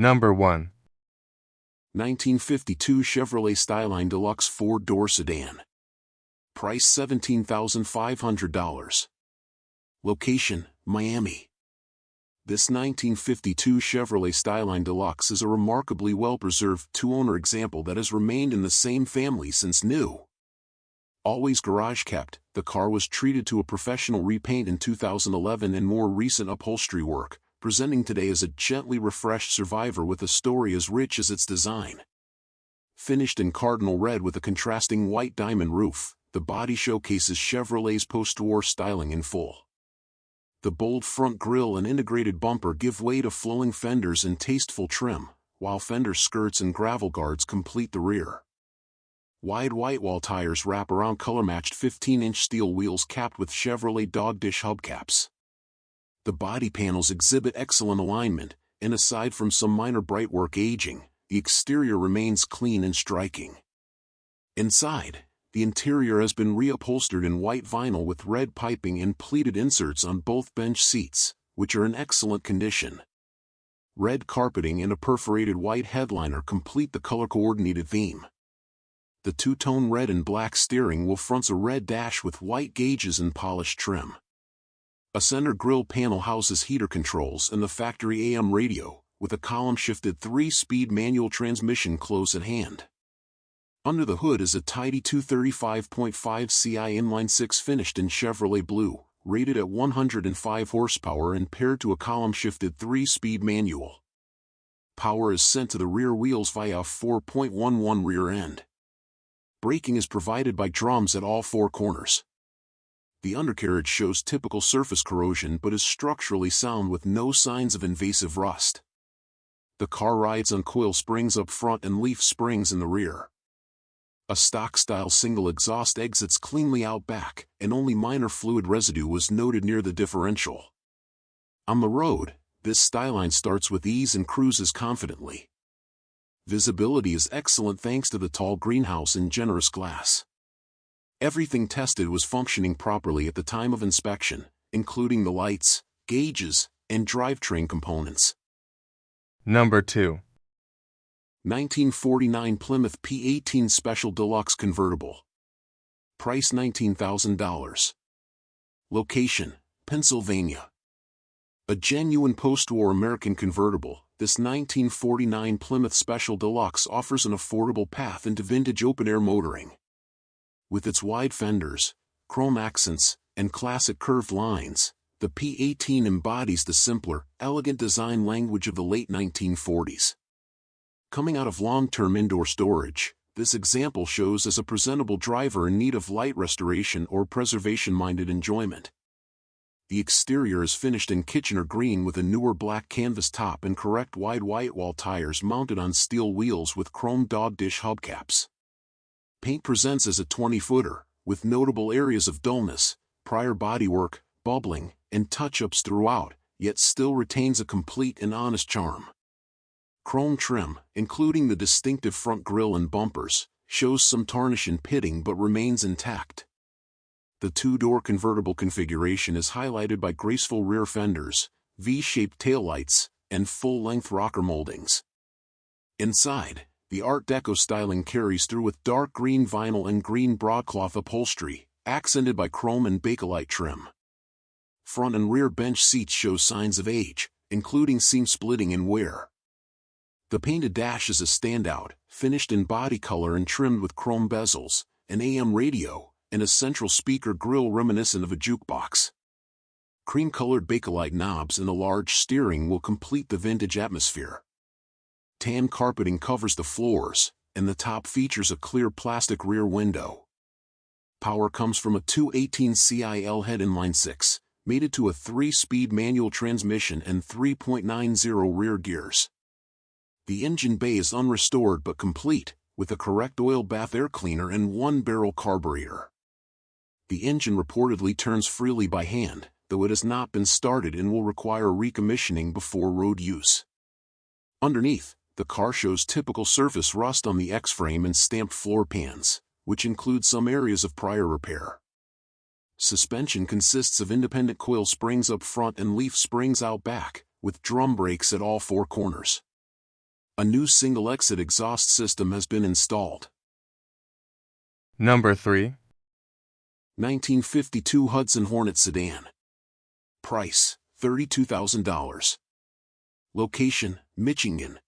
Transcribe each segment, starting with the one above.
Number 1. 1952 Chevrolet Styleline Deluxe 4-door sedan. Price $17,500. Location, Miami. This 1952 Chevrolet Styleline Deluxe is a remarkably well-preserved two-owner example that has remained in the same family since new. Always garage-kept, the car was treated to a professional repaint in 2011 and more recent upholstery work, presenting today as a gently refreshed survivor with a story as rich as its design. Finished in cardinal red with a contrasting white diamond roof, the body showcases Chevrolet's post-war styling in full. The bold front grille and integrated bumper give way to flowing fenders and tasteful trim, while fender skirts and gravel guards complete the rear. Wide white-wall tires wrap around color-matched 15-inch steel wheels capped with Chevrolet dog-dish hubcaps. The body panels exhibit excellent alignment, and aside from some minor brightwork aging, the exterior remains clean and striking. Inside, the interior has been reupholstered in white vinyl with red piping and pleated inserts on both bench seats, which are in excellent condition. Red carpeting and a perforated white headliner complete the color-coordinated theme. The two-tone red and black steering wheel fronts a red dash with white gauges and polished trim. A center grille panel houses heater controls and the factory AM radio, with a column-shifted 3-speed manual transmission close at hand. Under the hood is a tidy 235.5 CI inline-6 finished in Chevrolet blue, rated at 105 horsepower and paired to a column-shifted 3-speed manual. Power is sent to the rear wheels via a 4.11 rear end. Braking is provided by drums at all 4 corners. The undercarriage shows typical surface corrosion but is structurally sound with no signs of invasive rust. The car rides on coil springs up front and leaf springs in the rear. A stock-style single exhaust exits cleanly out back, and only minor fluid residue was noted near the differential. On the road, this Styleline starts with ease and cruises confidently. Visibility is excellent thanks to the tall greenhouse and generous glass. Everything tested was functioning properly at the time of inspection, including the lights, gauges, and drivetrain components. Number 2. 1949 Plymouth P18 Special Deluxe Convertible. Price $19,000. Location, Pennsylvania. A genuine post-war American convertible, this 1949 Plymouth Special Deluxe offers an affordable path into vintage open-air motoring. With its wide fenders, chrome accents, and classic curved lines, the P18 embodies the simpler, elegant design language of the late 1940s. Coming out of long-term indoor storage, this example shows as a presentable driver in need of light restoration or preservation-minded enjoyment. The exterior is finished in Kitchener green with a newer black canvas top and correct wide white-wall tires mounted on steel wheels with chrome dog-dish hubcaps. Paint presents as a 20-footer, with notable areas of dullness, prior bodywork, bubbling, and touch-ups throughout, yet still retains a complete and honest charm. Chrome trim, including the distinctive front grille and bumpers, shows some tarnish and pitting but remains intact. The two-door convertible configuration is highlighted by graceful rear fenders, V-shaped taillights, and full-length rocker moldings. Inside, the Art Deco styling carries through with dark green vinyl and green broadcloth upholstery, accented by chrome and bakelite trim. Front and rear bench seats show signs of age, including seam splitting and wear. The painted dash is a standout, finished in body color and trimmed with chrome bezels, an AM radio, and a central speaker grille reminiscent of a jukebox. Cream-colored bakelite knobs and a large steering will complete the vintage atmosphere. Tan carpeting covers the floors, and the top features a clear plastic rear window. Power comes from a 218 CIL head inline-6, mated to a 3-speed manual transmission and 3.90 rear gears. The engine bay is unrestored but complete, with a correct oil bath air cleaner and 1-barrel carburetor. The engine reportedly turns freely by hand, though it has not been started and will require recommissioning before road use. Underneath, the car shows typical surface rust on the X-frame and stamped floor pans, which include some areas of prior repair. Suspension consists of independent coil springs up front and leaf springs out back, with drum brakes at all 4 corners. A new single-exit exhaust system has been installed. Number 3. 1952 Hudson Hornet Sedan. Price, $32,000. Location, Michigan.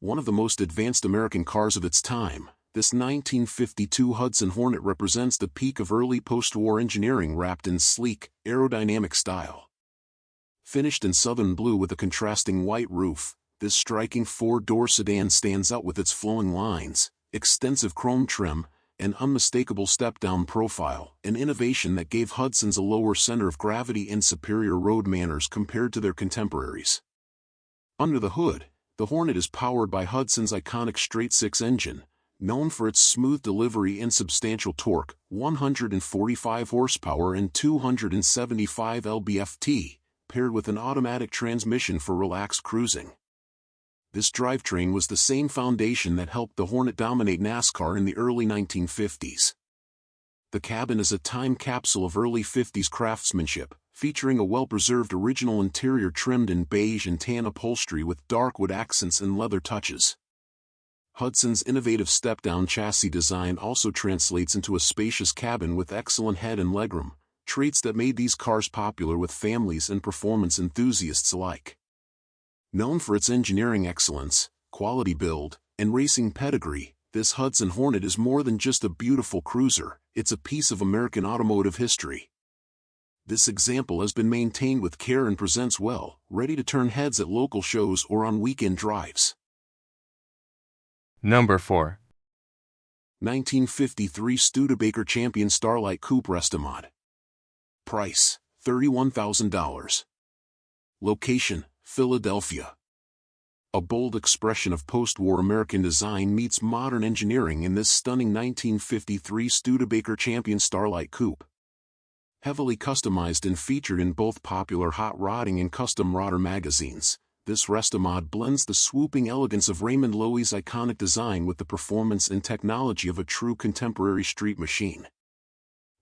One of the most advanced American cars of its time, this 1952 Hudson Hornet represents the peak of early post-war engineering wrapped in sleek, aerodynamic style. Finished in southern blue with a contrasting white roof, this striking four-door sedan stands out with its flowing lines, extensive chrome trim, and unmistakable step-down profile, an innovation that gave Hudsons a lower center of gravity and superior road manners compared to their contemporaries. Under the hood, the Hornet is powered by Hudson's iconic straight-six engine, known for its smooth delivery and substantial torque, 145 horsepower and 275 lb-ft, paired with an automatic transmission for relaxed cruising. This drivetrain was the same foundation that helped the Hornet dominate NASCAR in the early 1950s. The cabin is a time capsule of early 50s craftsmanship, featuring a well-preserved original interior trimmed in beige and tan upholstery with dark wood accents and leather touches. Hudson's innovative step-down chassis design also translates into a spacious cabin with excellent head and legroom, traits that made these cars popular with families and performance enthusiasts alike. Known for its engineering excellence, quality build, and racing pedigree, this Hudson Hornet is more than just a beautiful cruiser, it's a piece of American automotive history. This example has been maintained with care and presents well, ready to turn heads at local shows or on weekend drives. Number 4. 1953 Studebaker Champion Starlight Coupe Restomod. Price, $31,000. Location, Philadelphia. A bold expression of post-war American design meets modern engineering in this stunning 1953 Studebaker Champion Starlight Coupe. Heavily customized and featured in both popular hot rodding and custom rodder magazines, this Restomod blends the swooping elegance of Raymond Loewy's iconic design with the performance and technology of a true contemporary street machine.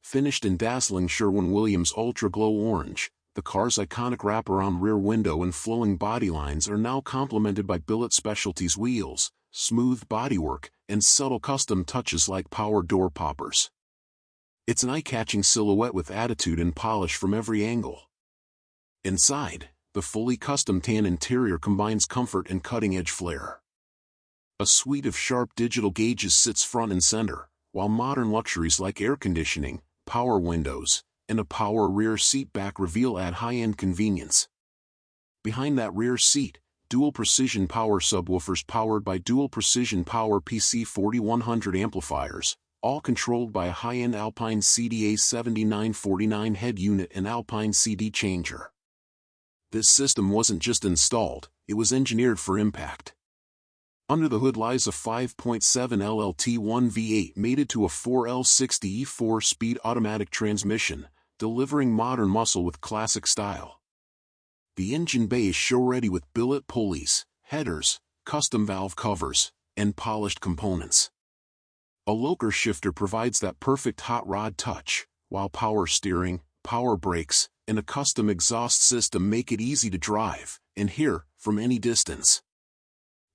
Finished in dazzling Sherwin-Williams Ultra Glow Orange, the car's iconic wraparound rear window and flowing body lines are now complemented by billet specialties wheels, smooth bodywork, and subtle custom touches like power door poppers. It's an eye-catching silhouette with attitude and polish from every angle. Inside, the fully custom tan interior combines comfort and cutting-edge flair. A suite of sharp digital gauges sits front and center, while modern luxuries like air conditioning, power windows, and a power rear seat back reveal add high-end convenience. Behind that rear seat, dual precision power subwoofers powered by dual precision power PC4100 amplifiers, all controlled by a high-end Alpine CDA 7949 head unit and Alpine CD changer. This system wasn't just installed, it was engineered for impact. Under the hood lies a 5.7 LLT1 V8 mated to a 4L60 E4-speed automatic transmission, delivering modern muscle with classic style. The engine bay is show-ready with billet pulleys, headers, custom valve covers, and polished components. A locker shifter provides that perfect hot rod touch, while power steering, power brakes, and a custom exhaust system make it easy to drive and hear from any distance.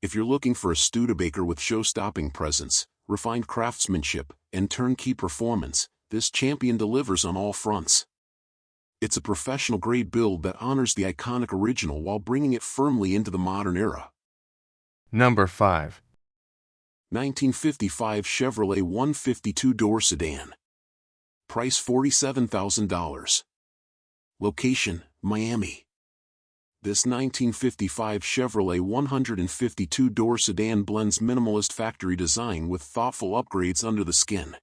If you're looking for a Studebaker with show-stopping presence, refined craftsmanship, and turnkey performance, this champion delivers on all fronts. It's a professional-grade build that honors the iconic original while bringing it firmly into the modern era. Number 5. 1955 Chevrolet 152-door sedan. Price $47,000. Location, Miami. This 1955 Chevrolet 152-door sedan blends minimalist factory design with thoughtful upgrades under the skin.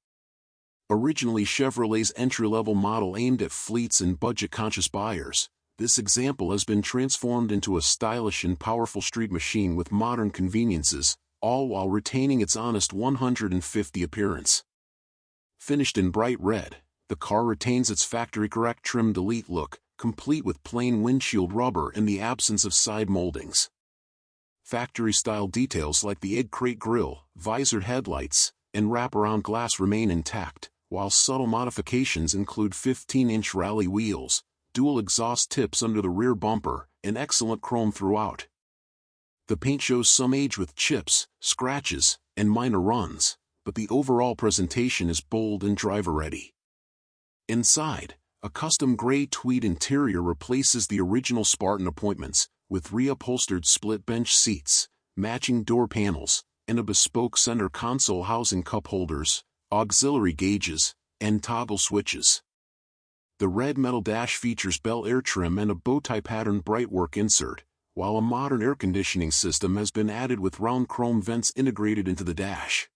Originally Chevrolet's entry-level model aimed at fleets and budget-conscious buyers, this example has been transformed into a stylish and powerful street machine with modern conveniences, all while retaining its honest 150 appearance. Finished in bright red, the car retains its factory-correct trimmed elite look, complete with plain windshield rubber and the absence of side moldings. Factory-style details like the egg crate grille, visored headlights, and wraparound glass remain intact, while subtle modifications include 15-inch rally wheels, dual exhaust tips under the rear bumper, and excellent chrome throughout. The paint shows some age with chips, scratches, and minor runs, but the overall presentation is bold and driver-ready. Inside, a custom gray tweed interior replaces the original Spartan appointments, with reupholstered split bench seats, matching door panels, and a bespoke center console housing cup holders, auxiliary gauges, and toggle switches. The red metal dash features Bel Air trim and a bowtie pattern brightwork insert, while a modern air conditioning system has been added with round chrome vents integrated into the dash.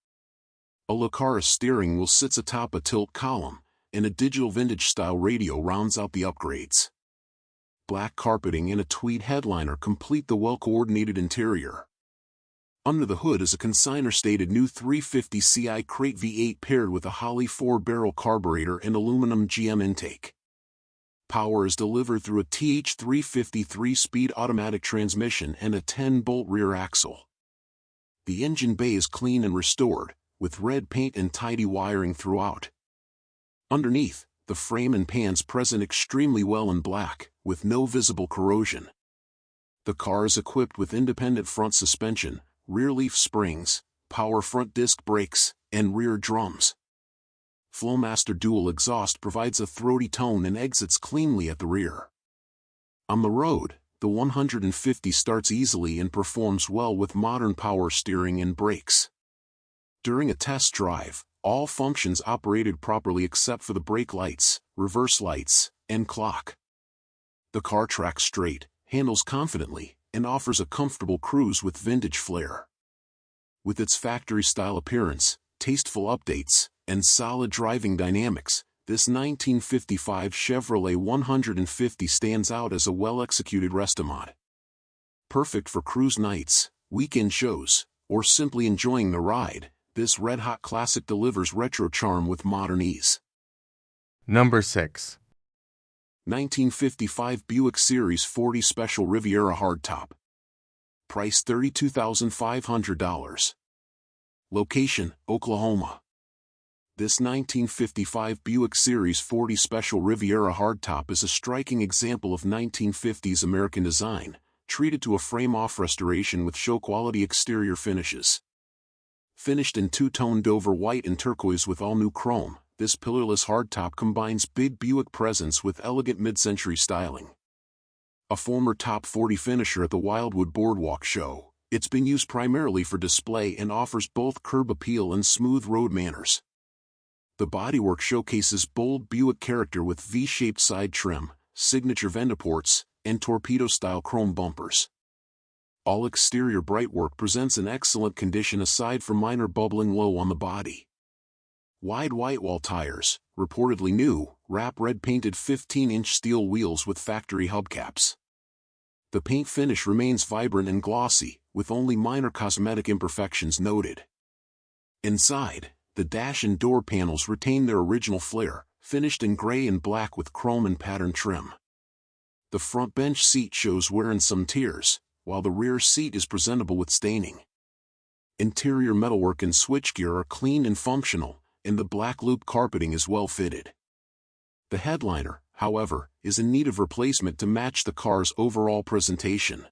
A Lucara steering wheel sits atop a tilt column, and a digital vintage-style radio rounds out the upgrades. Black carpeting and a tweed headliner complete the well-coordinated interior. Under the hood is a consignor-stated new 350 Ci crate V8 paired with a Holley 4-barrel carburetor and aluminum GM intake. Power is delivered through a TH350 3-speed automatic transmission and a 10-bolt rear axle. The engine bay is clean and restored, with red paint and tidy wiring throughout. Underneath, the frame and pans present extremely well in black, with no visible corrosion. The car is equipped with independent front suspension, rear leaf springs, power front disc brakes, and rear drums. Flowmaster dual exhaust provides a throaty tone and exits cleanly at the rear. On the road, the 150 starts easily and performs well with modern power steering and brakes. During a test drive, all functions operated properly except for the brake lights, reverse lights, and clock. The car tracks straight, handles confidently, and offers a comfortable cruise with vintage flair. With its factory-style appearance, tasteful updates, and solid driving dynamics, this 1955 Chevrolet 150 stands out as a well-executed Restomod. Perfect for cruise nights, weekend shows, or simply enjoying the ride, this red-hot classic delivers retro charm with modern ease. Number 6. 1955 Buick Series 40 Special Riviera Hardtop. Price $32,500. Location, Oklahoma. This 1955 Buick Series 40 Special Riviera Hardtop is a striking example of 1950s American design, treated to a frame-off restoration with show-quality exterior finishes. Finished in two-tone Dover white and turquoise with all-new chrome, this pillarless hardtop combines big Buick presence with elegant mid-century styling. A former top 40 finisher at the Wildwood Boardwalk Show, it's been used primarily for display and offers both curb appeal and smooth road manners. The bodywork showcases bold Buick character with V-shaped side trim, signature Vendeports, and torpedo-style chrome bumpers. All exterior brightwork presents in excellent condition aside from minor bubbling low on the body. Wide whitewall tires, reportedly new, wrap red-painted 15-inch steel wheels with factory hubcaps. The paint finish remains vibrant and glossy, with only minor cosmetic imperfections noted. Inside, the dash and door panels retain their original flair, finished in gray and black with chrome and pattern trim. The front bench seat shows wear and some tears, while the rear seat is presentable with staining. Interior metalwork and switchgear are clean and functional, and the black loop carpeting is well fitted. The headliner, however, is in need of replacement to match the car's overall presentation.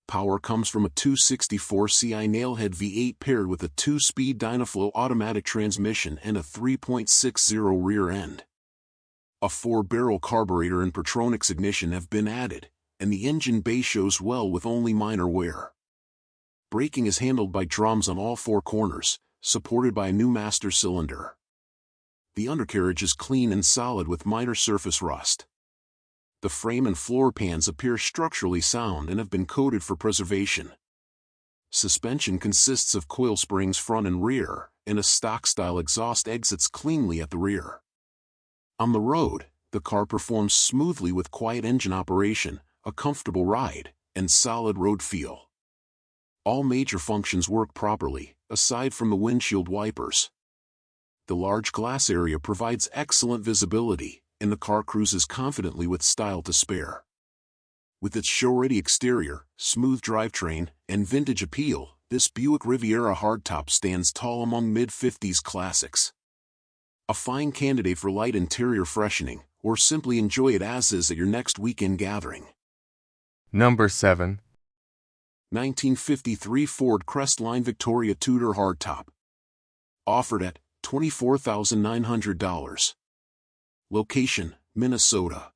Power comes from a 264 Ci nailhead V8 paired with a 2-speed Dynaflow automatic transmission and a 3.60 rear end. A 4-barrel carburetor and Pertronix ignition have been added, and the engine bay shows well with only minor wear. Braking is handled by drums on all 4 corners, supported by a new master cylinder. The undercarriage is clean and solid with minor surface rust. The frame and floor pans appear structurally sound and have been coated for preservation. Suspension consists of coil springs front and rear, and a stock-style exhaust exits cleanly at the rear. On the road, the car performs smoothly with quiet engine operation, a comfortable ride, and solid road feel. All major functions work properly, aside from the windshield wipers. The large glass area provides excellent visibility, and the car cruises confidently with style to spare. With its show-ready exterior, smooth drivetrain, and vintage appeal, this Buick Riviera hardtop stands tall among mid-50s classics. A fine candidate for light interior freshening, or simply enjoy it as is at your next weekend gathering. Number 7. 1953 Ford Crestline Victoria Tudor Hardtop. Offered at $24,900. Location, Minnesota.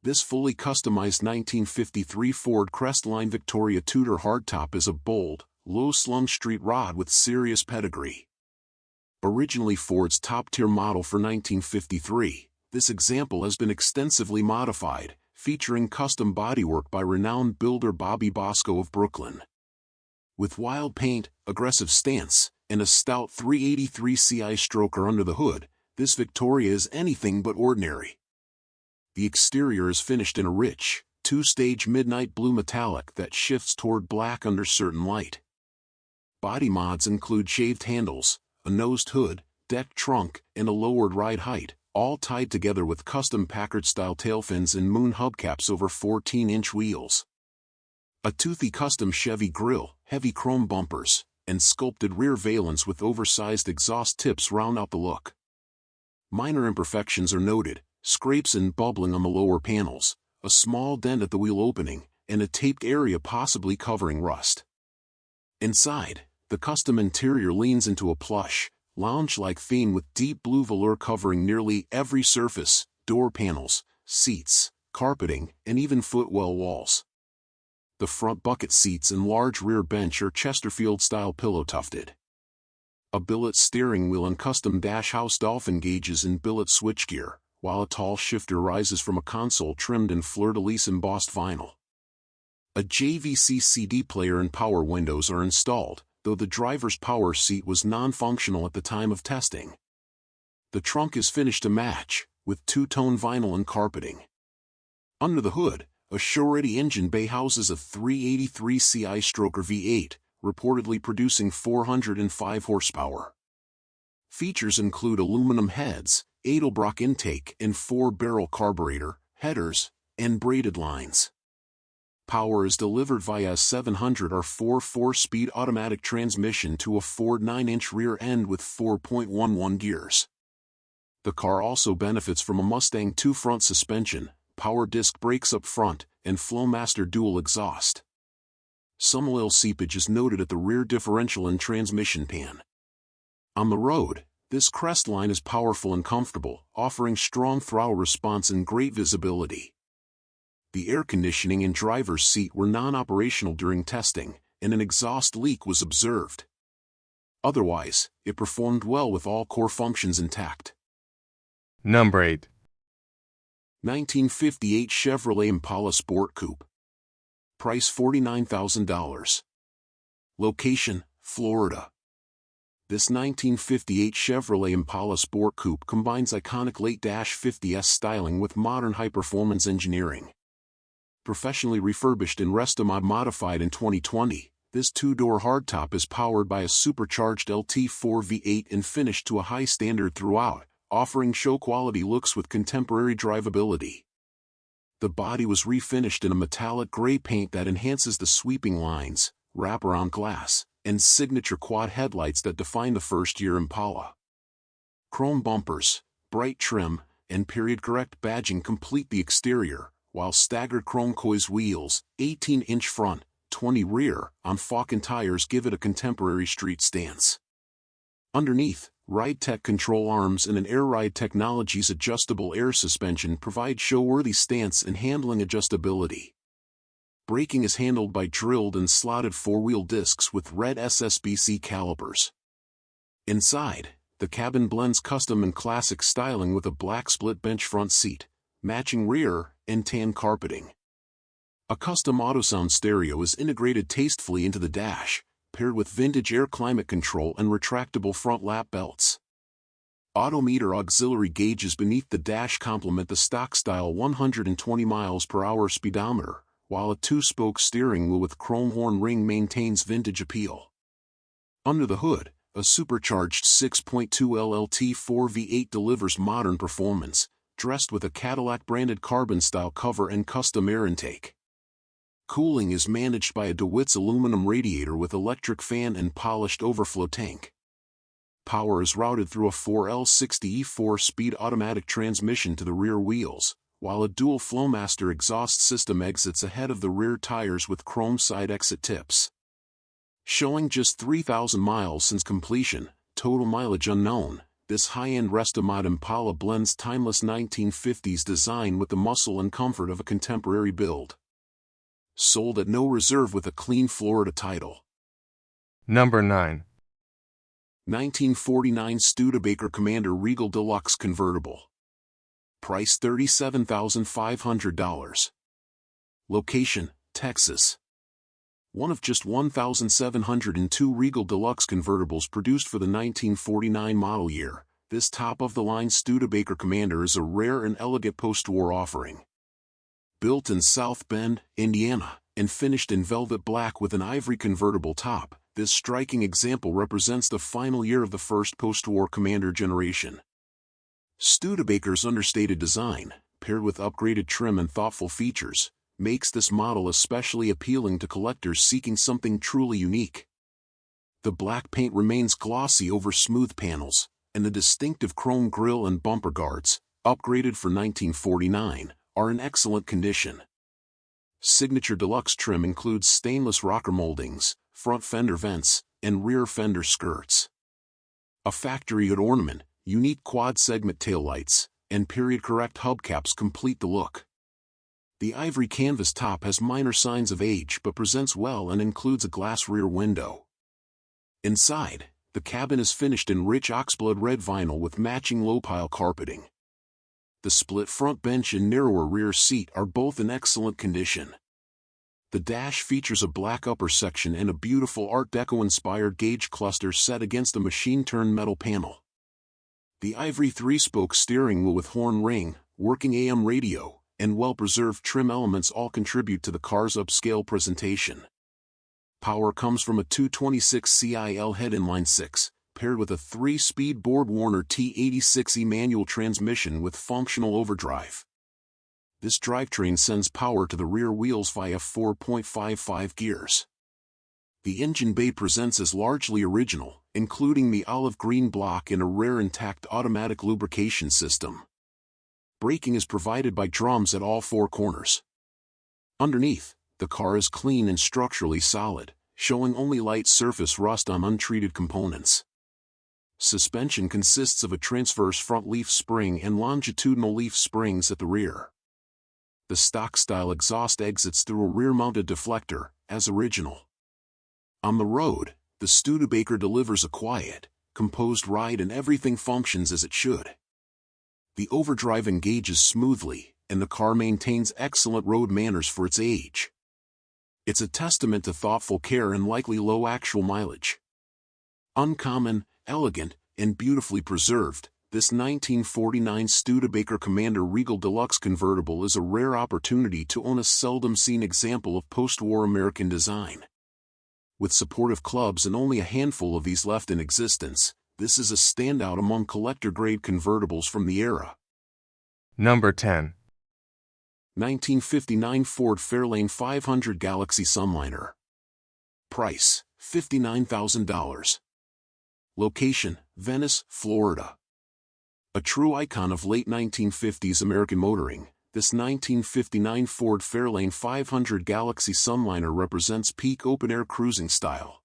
This fully customized 1953 Ford Crestline Victoria Tudor Hardtop is a bold, low-slung street rod with serious pedigree. Originally Ford's top-tier model for 1953, this example has been extensively modified, featuring custom bodywork by renowned builder Bobby Bosco of Brooklyn. With wild paint, aggressive stance, and a stout 383 CI stroker under the hood, this Victoria is anything but ordinary. The exterior is finished in a rich, two-stage midnight blue metallic that shifts toward black under certain light. Body mods include shaved handles, a nosed hood, decked trunk, and a lowered ride height, all tied together with custom Packard-style tail fins and moon hubcaps over 14-inch wheels. A toothy custom Chevy grille, heavy chrome bumpers, and sculpted rear valence with oversized exhaust tips round out the look. Minor imperfections are noted, scrapes and bubbling on the lower panels, a small dent at the wheel opening, and a taped area possibly covering rust. Inside, the custom interior leans into a plush, lounge-like theme with deep blue velour covering nearly every surface, door panels, seats, carpeting, and even footwell walls. The front bucket seats and large rear bench are Chesterfield-style pillow-tufted. A billet steering wheel and custom dash house dolphin gauges in billet switchgear, while a tall shifter rises from a console trimmed in fleur-de-lis embossed vinyl. A JVC CD player and power windows are installed, though the driver's power seat was non-functional at the time of testing. The trunk is finished to match, with two-tone vinyl and carpeting. Under the hood, a show-ready engine bay houses a 383 CI stroker V8, reportedly producing 405 horsepower. Features include aluminum heads, Edelbrock intake and 4-barrel carburetor, headers, and braided lines. Power is delivered via a 700 R4 4-speed automatic transmission to a Ford 9-inch rear end with 4.11 gears. The car also benefits from a Mustang 2 front suspension, power disc brakes up front, and Flowmaster dual exhaust. Some oil seepage is noted at the rear differential and transmission pan. On the road, this Crestline is powerful and comfortable, offering strong throttle response and great visibility. The air conditioning and driver's seat were non-operational during testing, and an exhaust leak was observed. Otherwise, it performed well with all core functions intact. Number 8. 1958 Chevrolet Impala Sport Coupe. Price $49,000. Location, Florida. This 1958 Chevrolet Impala Sport Coupe combines iconic late-50s styling with modern high-performance engineering. Professionally refurbished and Restomod modified in 2020, this two-door hardtop is powered by a supercharged LT4 V8 and finished to a high standard throughout, offering show-quality looks with contemporary drivability. The body was refinished in a metallic gray paint that enhances the sweeping lines, wraparound glass, and signature quad headlights that define the first-year Impala. Chrome bumpers, bright trim, and period-correct badging complete the exterior, while staggered chrome coils wheels, 18-inch front, 20 rear, on Falcon tires give it a contemporary street stance. Underneath, RideTech control arms and an AirRide Technologies adjustable air suspension provide show-worthy stance and handling adjustability. Braking is handled by drilled and slotted four-wheel discs with red SSBC calipers. Inside, the cabin blends custom and classic styling with a black split bench front seat, matching rear, and tan carpeting. A custom AutoSound stereo is integrated tastefully into the dash, paired with vintage air climate control and retractable front lap belts. Autometer auxiliary gauges beneath the dash complement the stock-style 120 miles per hour speedometer, while a two-spoke steering wheel with chrome horn ring maintains vintage appeal. Under the hood, a supercharged 6.2 LLT4 V8 delivers modern performance, dressed with a Cadillac-branded carbon-style cover and custom air intake. Cooling is managed by a DeWitt's aluminum radiator with electric fan and polished overflow tank. Power is routed through a 4L60E 4-speed automatic transmission to the rear wheels, while a dual Flowmaster exhaust system exits ahead of the rear tires with chrome side exit tips. Showing just 3,000 miles since completion, total mileage unknown, this high-end Restomod Impala blends timeless 1950s design with the muscle and comfort of a contemporary build. Sold at no reserve with a clean Florida title. Number 9. 1949 Studebaker Commander Regal Deluxe Convertible. Price $37,500. Location, Texas. One of just 1,702 Regal Deluxe convertibles produced for the 1949 model year, this top-of-the-line Studebaker Commander is a rare and elegant post-war offering. Built in South Bend, Indiana, and finished in velvet black with an ivory convertible top, this striking example represents the final year of the first post-war Commander generation. Studebaker's understated design, paired with upgraded trim and thoughtful features, makes this model especially appealing to collectors seeking something truly unique. The black paint remains glossy over smooth panels, and the distinctive chrome grille and bumper guards, upgraded for 1949, are in excellent condition. Signature deluxe trim includes stainless rocker moldings, front fender vents, and rear fender skirts. A factory-cut ornament, unique quad-segment taillights, and period-correct hubcaps complete the look. The ivory canvas top has minor signs of age but presents well and includes a glass rear window. Inside, the cabin is finished in rich oxblood red vinyl with matching low-pile carpeting. The split front bench and narrower rear seat are both in excellent condition. The dash features a black upper section and a beautiful Art Deco-inspired gauge cluster set against a machine-turned metal panel. The ivory 3-spoke steering wheel with horn ring, working AM radio, and well-preserved trim elements all contribute to the car's upscale presentation. Power comes from a 226 CIL head inline 6, paired with a 3-speed Borg-Warner T86E manual transmission with functional overdrive. This drivetrain sends power to the rear wheels via 4.55 gears. The engine bay presents as largely original, including the olive green block and a rare intact automatic lubrication system. Braking is provided by drums at all 4 corners. Underneath, the car is clean and structurally solid, showing only light surface rust on untreated components. Suspension consists of a transverse front leaf spring and longitudinal leaf springs at the rear. The stock-style exhaust exits through a rear-mounted deflector, as original. On the road, the Studebaker delivers a quiet, composed ride and everything functions as it should. The overdrive engages smoothly, and the car maintains excellent road manners for its age. It's a testament to thoughtful care and likely low actual mileage. Uncommon, elegant, and beautifully preserved, this 1949 Studebaker Commander Regal Deluxe convertible is a rare opportunity to own a seldom-seen example of post-war American design. With supportive clubs and only a handful of these left in existence, this is a standout among collector-grade convertibles from the era. Number 10. 1959 Ford Fairlane 500 Galaxy Sunliner. Price, $59,000. Location, Venice, Florida. A true icon of late 1950s American motoring, this 1959 Ford Fairlane 500 Galaxy Sunliner represents peak open-air cruising style.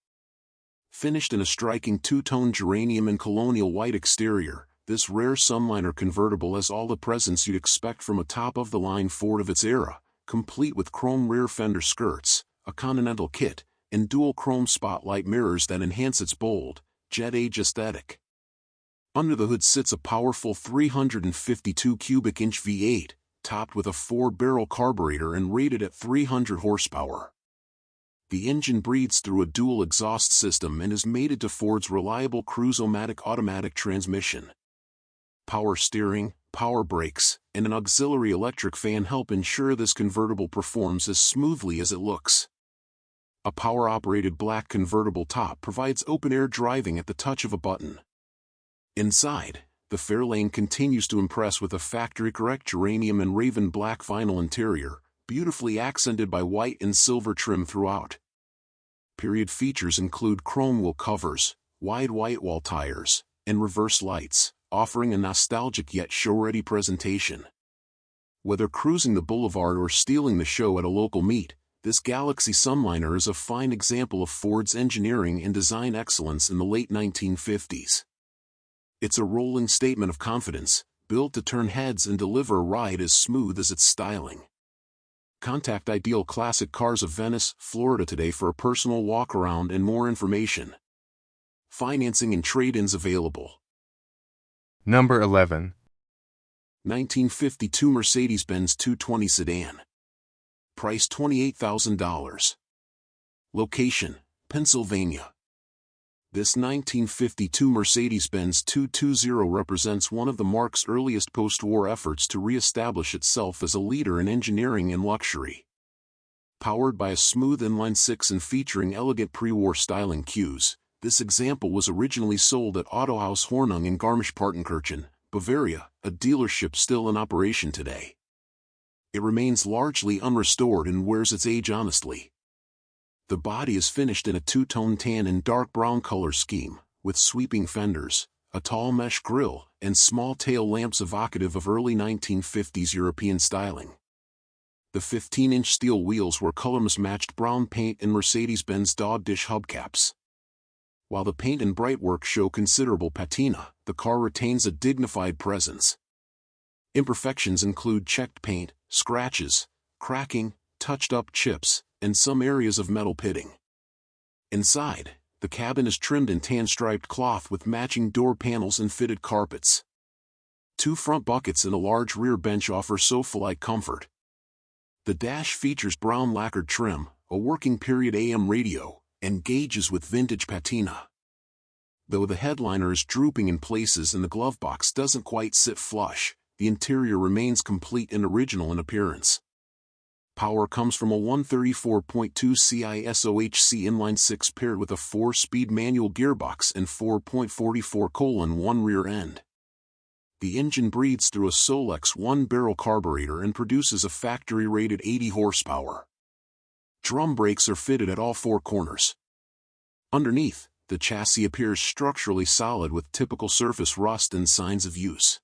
Finished in a striking two-tone geranium and colonial white exterior, this rare Sunliner convertible has all the presence you'd expect from a top-of-the-line Ford of its era, complete with chrome rear fender skirts, a Continental kit, and dual chrome spotlight mirrors that enhance its bold, jet-age aesthetic. Under the hood sits a powerful 352 cubic inch V8, topped with a 4-barrel carburetor and rated at 300 horsepower. The engine breathes through a dual exhaust system and is mated to Ford's reliable Cruise-O-Matic automatic transmission. Power steering, power brakes, and an auxiliary electric fan help ensure this convertible performs as smoothly as it looks. A power-operated black convertible top provides open-air driving at the touch of a button. Inside, the Fairlane continues to impress with a factory-correct geranium and raven black vinyl interior, beautifully accented by white and silver trim throughout. Period features include chrome wheel covers, wide white wall tires, and reverse lights, offering a nostalgic yet show-ready presentation. Whether cruising the boulevard or stealing the show at a local meet, this Galaxy Sunliner is a fine example of Ford's engineering and design excellence in the late 1950s. It's a rolling statement of confidence, built to turn heads and deliver a ride as smooth as its styling. Contact Ideal Classic Cars of Venice, Florida today for a personal walk-around and more information. Financing and trade-ins available. Number 11. 1952 Mercedes-Benz 220 Sedan. Price $28,000. Location, Pennsylvania. This 1952 Mercedes-Benz 220 represents one of the marque's earliest post-war efforts to re-establish itself as a leader in engineering and luxury. Powered by a smooth inline-six and featuring elegant pre-war styling cues, this example was originally sold at Autohaus Hornung in Garmisch-Partenkirchen, Bavaria, a dealership still in operation today. It remains largely unrestored and wears its age honestly. The body is finished in a two-tone tan and dark brown color scheme, with sweeping fenders, a tall mesh grille, and small tail lamps evocative of early 1950s European styling. The 15-inch steel wheels were color-matched brown paint and Mercedes-Benz dog dish hubcaps. While the paint and brightwork show considerable patina, the car retains a dignified presence. Imperfections include checked paint, scratches, cracking, touched-up chips, and some areas of metal pitting. Inside, the cabin is trimmed in tan-striped cloth with matching door panels and fitted carpets. Two front buckets and a large rear bench offer sofa-like comfort. The dash features brown lacquered trim, a working-period AM radio, and gauges with vintage patina. Though the headliner is drooping in places and the glove box doesn't quite sit flush, the interior remains complete and original in appearance. Power comes from a 134.2 CISOHC inline-six paired with a 4-speed manual gearbox and 4.44:1 rear end. The engine breathes through a Solex 1-barrel carburetor and produces a factory-rated 80 horsepower. Drum brakes are fitted at all four corners. Underneath, the chassis appears structurally solid with typical surface rust and signs of use.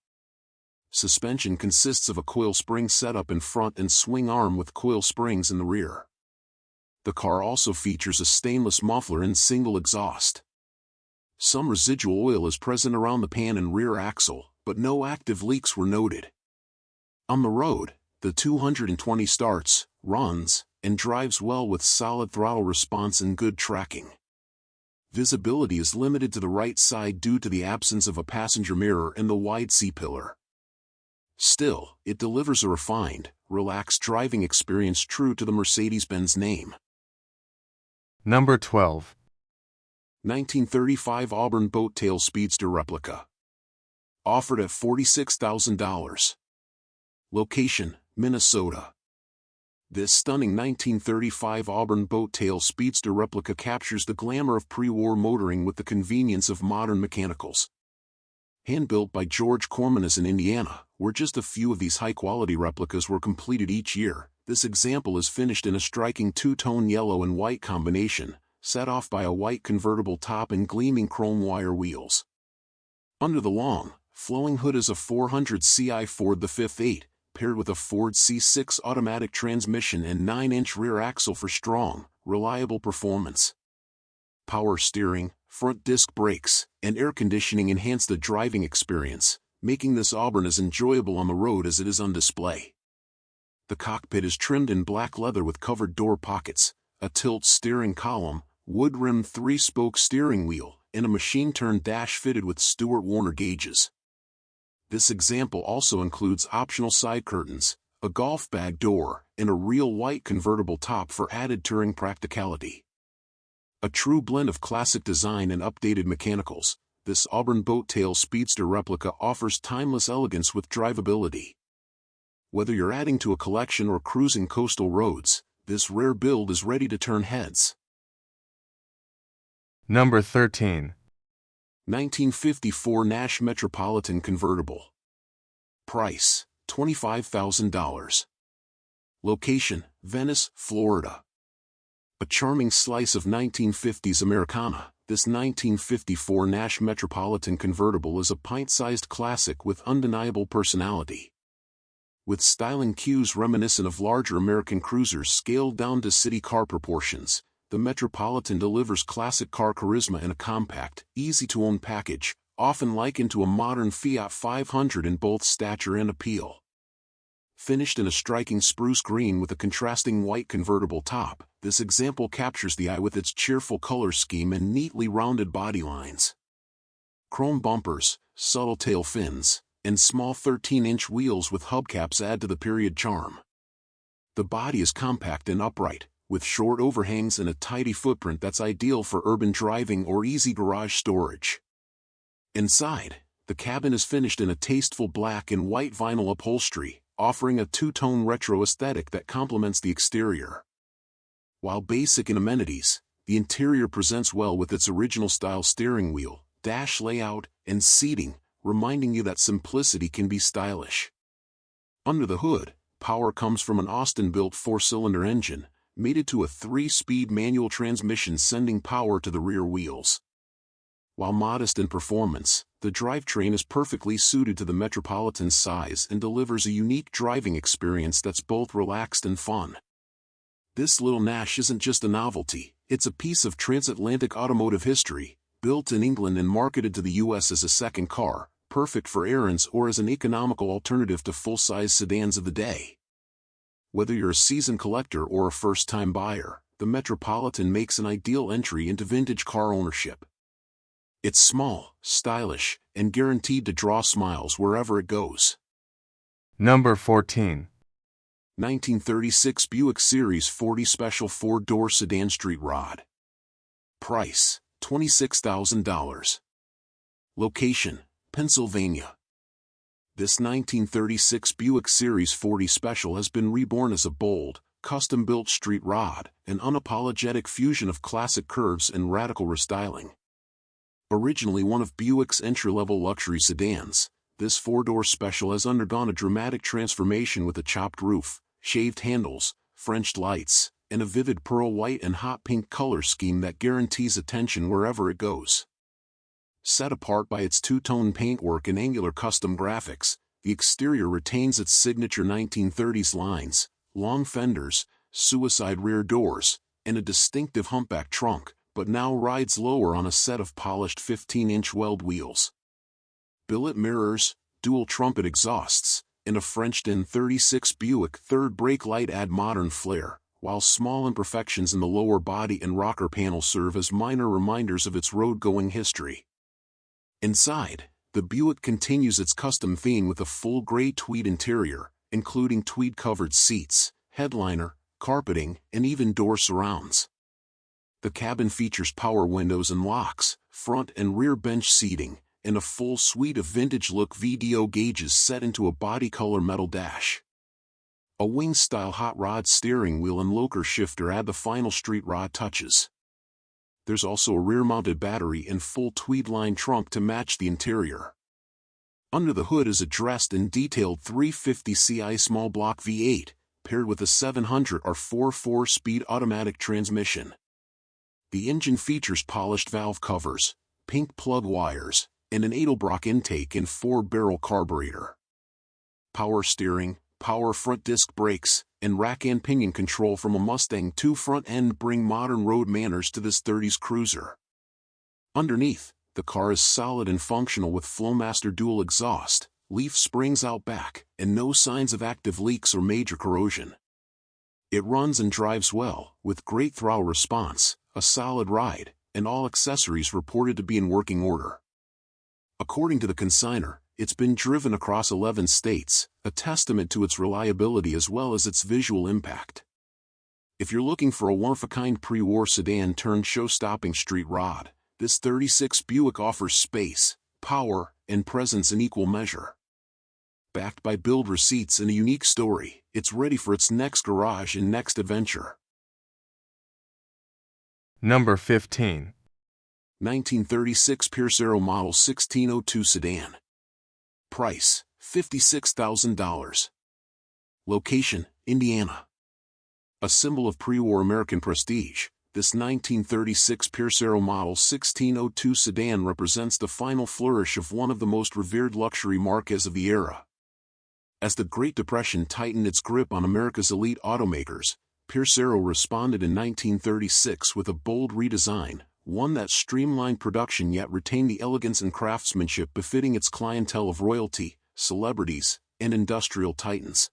Suspension consists of a coil spring setup in front and swing arm with coil springs in the rear. The car also features a stainless muffler and single exhaust. Some residual oil is present around the pan and rear axle, but no active leaks were noted. On the road, the 220 starts, runs, and drives well with solid throttle response and good tracking. Visibility is limited to the right side due to the absence of a passenger mirror and the wide C-pillar. Still, it delivers a refined, relaxed driving experience true to the Mercedes-Benz name. Number 12. 1935 Auburn Boattail Speedster Replica. Offered at $46,000. Location, Minnesota. This stunning 1935 Auburn Boattail Speedster replica captures the glamour of pre-war motoring with the convenience of modern mechanicals. Hand-built by George Cormanis in Indiana, where just a few of these high-quality replicas were completed each year, this example is finished in a striking two-tone yellow and white combination, set off by a white convertible top and gleaming chrome wire wheels. Under the long, flowing hood is a 400 CI Ford V8, paired with a Ford C6 automatic transmission and 9-inch rear axle for strong, reliable performance. Power steering, front disc brakes, and air conditioning enhance the driving experience, making this Auburn as enjoyable on the road as it is on display. The cockpit is trimmed in black leather with covered door pockets, a tilt steering column, wood-rimmed 3-spoke steering wheel, and a machine-turned dash fitted with Stewart Warner gauges. This example also includes optional side curtains, a golf bag door, and a real white convertible top for added touring practicality. A true blend of classic design and updated mechanicals, this Auburn Boattail Speedster replica offers timeless elegance with drivability. Whether you're adding to a collection or cruising coastal roads, this rare build is ready to turn heads. Number 13. 1954 Nash Metropolitan Convertible. Price, $25,000. Location, Venice, Florida. A charming slice of 1950s Americana, this 1954 Nash Metropolitan convertible is a pint-sized classic with undeniable personality. with styling cues reminiscent of larger American cruisers scaled down to city car proportions. The Metropolitan delivers classic car charisma in a compact, easy-to-own package, often likened to a modern Fiat 500 in both stature and appeal. Finished in a striking spruce green with a contrasting white convertible top, this example captures the eye with its cheerful color scheme and neatly rounded body lines. Chrome bumpers, subtle tail fins, and small 13-inch wheels with hubcaps add to the period charm. The body is compact and upright, with short overhangs and a tidy footprint that's ideal for urban driving or easy garage storage. Inside, the cabin is finished in a tasteful black and white vinyl upholstery, offering a two-tone retro aesthetic that complements the exterior. While basic in amenities, the interior presents well with its original-style steering wheel, dash layout, and seating, reminding you that simplicity can be stylish. Under the hood, power comes from an Austin-built 4-cylinder engine, mated to a 3-speed manual transmission sending power to the rear wheels. While modest in performance, the drivetrain is perfectly suited to the Metropolitan's size and delivers a unique driving experience that's both relaxed and fun. This little Nash isn't just a novelty, it's a piece of transatlantic automotive history, built in England and marketed to the US as a second car, perfect for errands or as an economical alternative to full-size sedans of the day. Whether you're a seasoned collector or a first-time buyer, the Metropolitan makes an ideal entry into vintage car ownership. It's small, stylish, and guaranteed to draw smiles wherever it goes. Number 14. 1936 Buick Series 40 Special 4-Door Sedan Street Rod. Price, $26,000. Location, Pennsylvania. This 1936 Buick Series 40 Special has been reborn as a bold, custom-built street rod, an unapologetic fusion of classic curves and radical restyling. Originally one of Buick's entry-level luxury sedans, this 4-door special has undergone a dramatic transformation with a chopped roof, shaved handles, Frenched lights, and a vivid pearl white and hot pink color scheme that guarantees attention wherever it goes. Set apart by its two-tone paintwork and angular custom graphics, the exterior retains its signature 1930s lines, long fenders, suicide rear doors, and a distinctive humpback trunk, but now rides lower on a set of polished 15-inch weld wheels. Billet mirrors, dual trumpet exhausts, and a Frenched-in 36 Buick third brake light add modern flair, while small imperfections in the lower body and rocker panel serve as minor reminders of its road-going history. Inside, the Buick continues its custom theme with a full gray tweed interior, including tweed-covered seats, headliner, carpeting, and even door surrounds. The cabin features power windows and locks, front and rear bench seating, and a full suite of vintage-look VDO gauges set into a body-color metal dash. A wing-style hot rod steering wheel and locker shifter add the final street rod touches. There's also a rear-mounted battery and full tweed-lined trunk to match the interior. Under the hood is a dressed and detailed 350 Ci small block V8, paired with a 700 or 4-speed automatic transmission. The engine features polished valve covers, pink plug wires, and an Edelbrock intake and 4-barrel carburetor. Power steering, power front disc brakes, and rack and pinion control from a Mustang II front end bring modern road manners to this 30s cruiser. Underneath, the car is solid and functional with Flowmaster dual exhaust, leaf springs out back, and no signs of active leaks or major corrosion. It runs and drives well, with great throttle response, a solid ride, and all accessories reported to be in working order. According to the consignor, it's been driven across 11 states, a testament to its reliability as well as its visual impact. If you're looking for a one-of-a-kind pre-war sedan turned show-stopping street rod, this 36 Buick offers space, power, and presence in equal measure. Backed by build receipts and a unique story, it's ready for its next garage and next adventure. Number 15. 1936 Pierce-Arrow Model 1602 Sedan. Price, $56,000. Location, Indiana. A symbol of pre-war American prestige, this 1936 Pierce-Arrow Model 1602 sedan represents the final flourish of one of the most revered luxury marques of the era. As the Great Depression tightened its grip on America's elite automakers, Pierce-Arrow responded in 1936 with a bold redesign, one that streamlined production yet retained the elegance and craftsmanship befitting its clientele of royalty, celebrities, and industrial titans.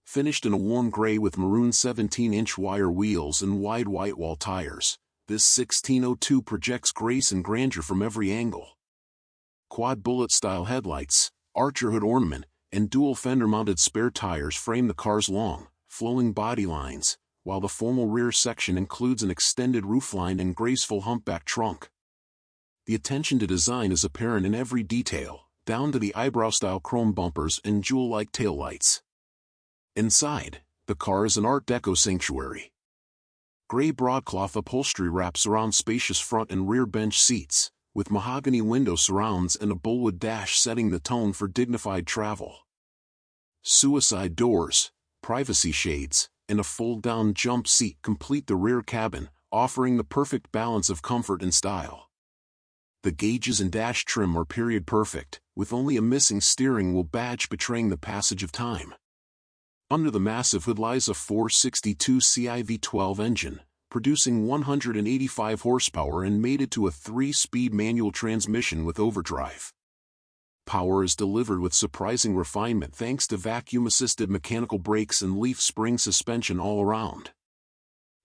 Finished in a warm gray with maroon 17-inch wire wheels and wide white-wall tires, this 1602 projects grace and grandeur from every angle. Quad bullet-style headlights, archer hood ornament, and dual fender-mounted spare tires frame the car's long, flowing body lines, while the formal rear section includes an extended roofline and graceful humpback trunk. The attention to design is apparent in every detail, down to the eyebrow-style chrome bumpers and jewel-like taillights. Inside, the car is an Art Deco sanctuary. Gray broadcloth upholstery wraps around spacious front and rear bench seats, with mahogany window surrounds and a bullwood dash setting the tone for dignified travel. Suicide doors, privacy shades, and a fold-down jump seat complete the rear cabin, offering the perfect balance of comfort and style. The gauges and dash trim are period perfect, with only a missing steering wheel badge betraying the passage of time. Under the massive hood lies a 462 CI V12 engine, producing 185 horsepower and mated to a 3-speed manual transmission with overdrive. Power is delivered with surprising refinement thanks to vacuum-assisted mechanical brakes and leaf spring suspension all around.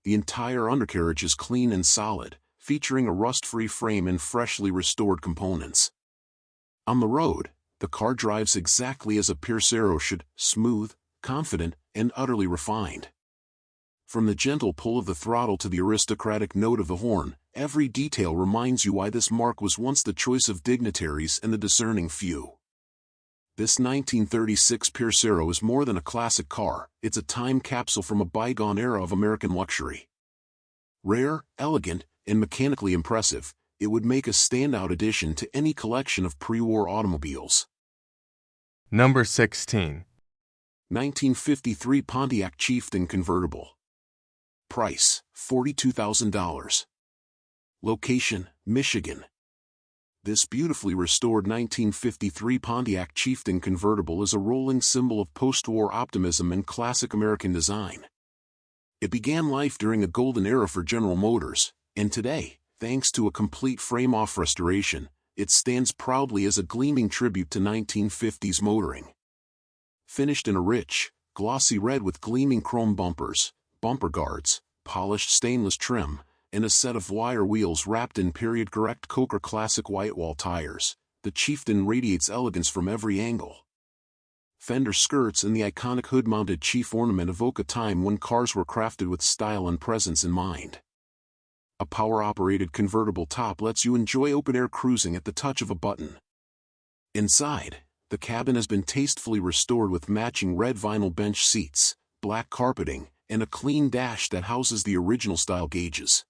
The entire undercarriage is clean and solid, featuring a rust-free frame and freshly restored components. On the road, the car drives exactly as a Pierce-Arrow should, smooth, confident, and utterly refined. From the gentle pull of the throttle to the aristocratic note of the horn, every detail reminds you why this marque was once the choice of dignitaries and the discerning few. This 1936 Pierce-Arrow is more than a classic car, it's a time capsule from a bygone era of American luxury. Rare, elegant, and mechanically impressive, it would make a standout addition to any collection of pre-war automobiles. Number 16. 1953 Pontiac Chieftain convertible. Price, $42,000. Location, Michigan. This beautifully restored 1953 Pontiac Chieftain convertible is a rolling symbol of post-war optimism and classic American design. It began life during a golden era for General Motors, and today, thanks to a complete frame-off restoration, it stands proudly as a gleaming tribute to 1950s motoring. Finished in a rich, glossy red with gleaming chrome bumpers, bumper guards, polished stainless trim, and a set of wire wheels wrapped in period-correct Coker Classic white-wall tires, the Chieftain radiates elegance from every angle. Fender skirts and the iconic hood-mounted chief ornament evoke a time when cars were crafted with style and presence in mind. A power-operated convertible top lets you enjoy open-air cruising at the touch of a button. Inside, the cabin has been tastefully restored with matching red vinyl bench seats, black carpeting, and a clean dash that houses the original-style gauges.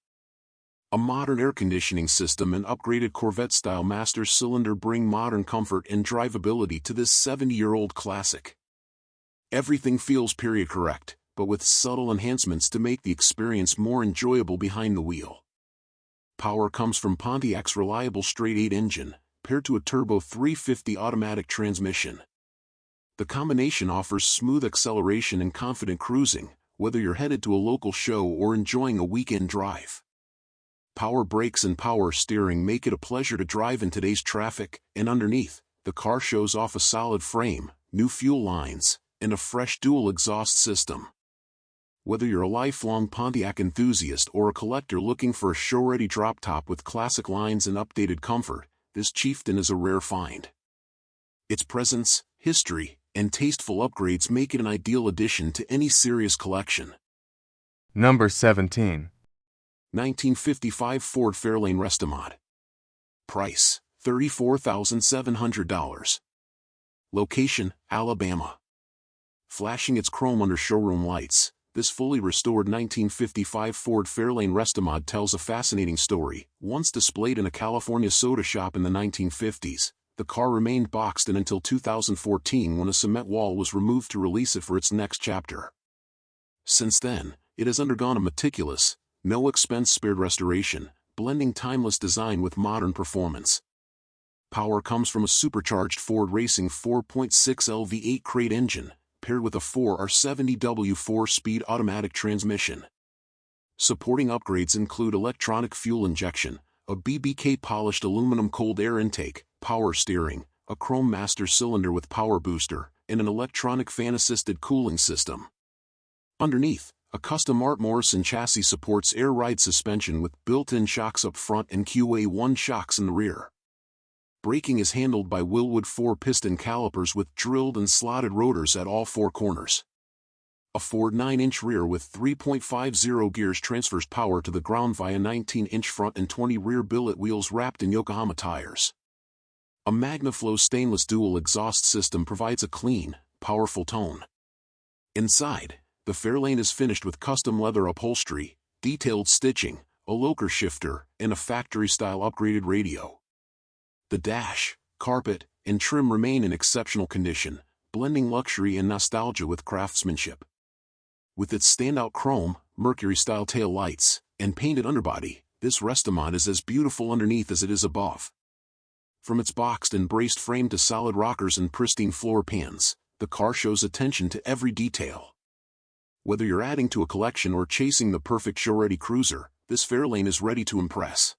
A modern air conditioning system and upgraded Corvette-style master cylinder bring modern comfort and drivability to this 70-year-old classic. Everything feels period-correct, but with subtle enhancements to make the experience more enjoyable behind the wheel. Power comes from Pontiac's reliable straight-8 engine, paired to a turbo 350 automatic transmission. The combination offers smooth acceleration and confident cruising, whether you're headed to a local show or enjoying a weekend drive. Power brakes and power steering make it a pleasure to drive in today's traffic, and underneath, the car shows off a solid frame, new fuel lines, and a fresh dual exhaust system. Whether you're a lifelong Pontiac enthusiast or a collector looking for a show-ready drop top with classic lines and updated comfort, this Chieftain is a rare find. Its presence, history, and tasteful upgrades make it an ideal addition to any serious collection. Number 17. 1955 Ford Fairlane Restomod. Price, $34,700. Location, Alabama. Flashing its chrome under showroom lights, this fully restored 1955 Ford Fairlane Restomod tells a fascinating story. Once displayed in a California soda shop in the 1950s, the car remained boxed in until 2014 when a cement wall was removed to release it for its next chapter. Since then, it has undergone a meticulous, no-expense-spared restoration, blending timeless design with modern performance. Power comes from a supercharged Ford Racing 4.6L V8 crate engine, paired with a 4R70W 4-speed automatic transmission. Supporting upgrades include electronic fuel injection, a BBK polished aluminum cold air intake, power steering, a chrome master cylinder with power booster, and an electronic fan-assisted cooling system. Underneath, a custom Art Morrison chassis supports air ride suspension with built-in shocks up front and QA1 shocks in the rear. Braking is handled by Wilwood 4-piston calipers with drilled and slotted rotors at all 4 corners. A Ford 9-inch rear with 3.50 gears transfers power to the ground via 19-inch front and 20 rear billet wheels wrapped in Yokohama tires. A MagnaFlow stainless dual exhaust system provides a clean, powerful tone. Inside, the Fairlane is finished with custom leather upholstery, detailed stitching, a locker shifter, and a factory-style upgraded radio. The dash, carpet, and trim remain in exceptional condition, blending luxury and nostalgia with craftsmanship. With its standout chrome, Mercury-style tail lights, and painted underbody, this Restomod is as beautiful underneath as it is above. From its boxed and braced frame to solid rockers and pristine floor pans, the car shows attention to every detail. Whether you're adding to a collection or chasing the perfect show-ready cruiser, this Fairlane is ready to impress.